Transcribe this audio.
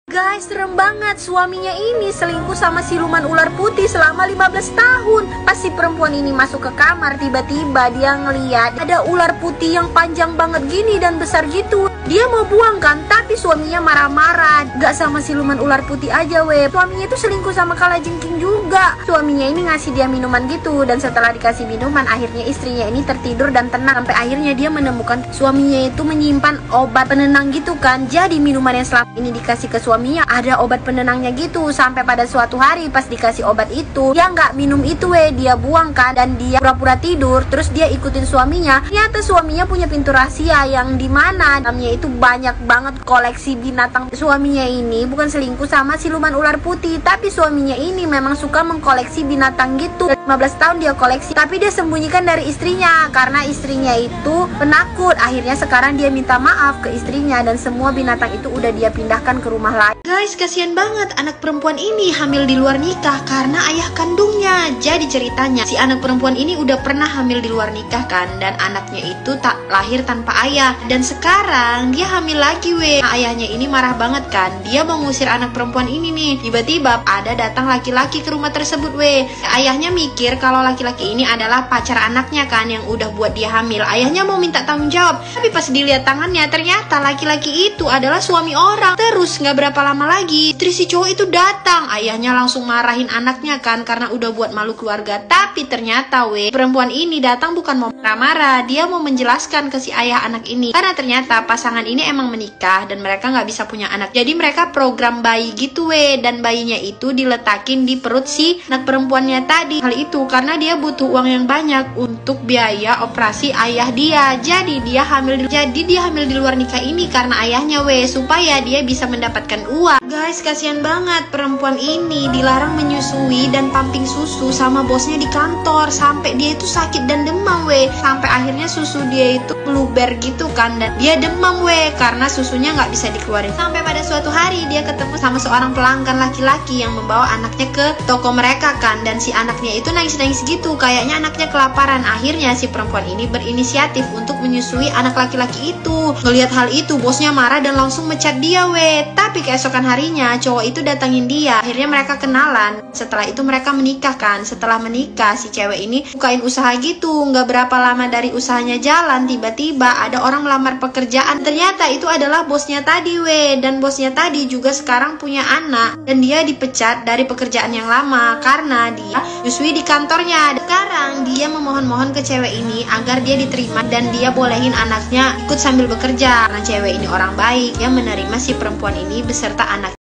Guys, serem banget. Suaminya ini selingkuh sama siluman ular putih selama 15 tahun. Pas si perempuan ini masuk ke kamar, tiba-tiba dia ngeliat ada ular putih yang panjang banget gini dan besar gitu. Dia mau buang kan, tapi suaminya marah-marah. Gak sama siluman ular putih aja weh, suaminya itu selingkuh sama kalajengking juga. Suaminya ini ngasih dia minuman gitu, dan setelah dikasih minuman, akhirnya istrinya ini tertidur dan tenang. Sampai akhirnya dia menemukan suaminya itu menyimpan obat penenang gitu kan. Jadi minuman yang selama ini dikasih ke suaminya ada obat penenangnya gitu. Sampai pada suatu hari pas dikasih obat itu, dia nggak minum itu weh, dia buang kan. Dan dia pura-pura tidur, terus dia ikutin suaminya. Ternyata suaminya punya pintu rahasia yang dimana dalamnya itu banyak banget koleksi binatang. Suaminya ini bukan selingkuh sama siluman ular putih, tapi suaminya ini memang suka mengkoleksi binatang gitu. 15 tahun dia koleksi, tapi dia sembunyikan dari istrinya karena istrinya itu penakut. Akhirnya sekarang dia minta maaf ke istrinya dan semua binatang itu udah dia pindahkan ke rumah lain. Guys, kasihan banget anak perempuan ini hamil di luar nikah karena ayah kandungnya. Jadi ceritanya si anak perempuan ini udah pernah hamil di luar nikah kan, dan anaknya itu tak lahir tanpa ayah. Dan sekarang dia hamil lagi weh. Nah, ayahnya ini marah banget kan, dia mau ngusir anak perempuan ini nih. Tiba-tiba ada datang laki-laki ke rumah tersebut weh. Ayahnya mikir kalau laki-laki ini adalah pacar anaknya kan yang udah buat dia hamil. Ayahnya mau minta tanggung jawab, tapi pas dilihat tangannya ternyata laki-laki itu adalah suami orang. Terus nggak berapa lama lagi istri si cowok itu datang. Ayahnya langsung marahin anaknya kan karena udah buat malu keluarga. Tapi ternyata weh, perempuan ini datang bukan mau marah-marah, dia mau menjelaskan ke si ayah anak ini karena ternyata pasangan ini emang menikah dan mereka nggak bisa punya anak. Jadi mereka program bayi gitu weh, dan bayinya itu diletakin di perut si anak perempuannya tadi. Hal itu karena dia butuh uang yang banyak untuk biaya operasi ayah dia. Jadi dia hamil di luar nikah ini karena ayahnya weh, supaya dia bisa mendapatkan uang. Guys, kasihan banget perempuan ini dilarang menyusui dan pumping susu sama bosnya di kantor sampai dia itu sakit dan demam weh. Sampai akhirnya susu dia itu meluber gitu kan, dan dia demam weh karena susunya nggak bisa dikeluarin. Sampai pada suatu hari dia ketemu sama seorang pelanggan laki-laki yang membawa anaknya ke toko mereka kan, dan si anaknya itu nangis-nangis gitu, kayaknya anaknya kelaparan. Akhirnya si perempuan ini berinisiatif untuk menyusui anak laki-laki itu. Ngelihat hal itu bosnya marah dan langsung mecat dia weh. Tapi keesokan harinya cowok itu datangin dia. Akhirnya mereka kenalan. Setelah itu mereka menikah kan. Setelah menikah si cewek ini bukain usaha gitu. Nggak berapa lama dari usahanya jalan, tiba-tiba ada orang melamar pekerjaan. Ternyata itu adalah bosnya tadi weh. Dan bosnya tadi juga sekarang punya anak, dan dia dipecat dari pekerjaan yang lama karena dia nyusui di kantornya. Sekarang dia memohon-mohon ke cewek ini agar dia diterima dan dia bolehin anaknya ikut sambil bekerja. Karena cewek ini orang baik, dia menerima si perempuan ini beserta anak.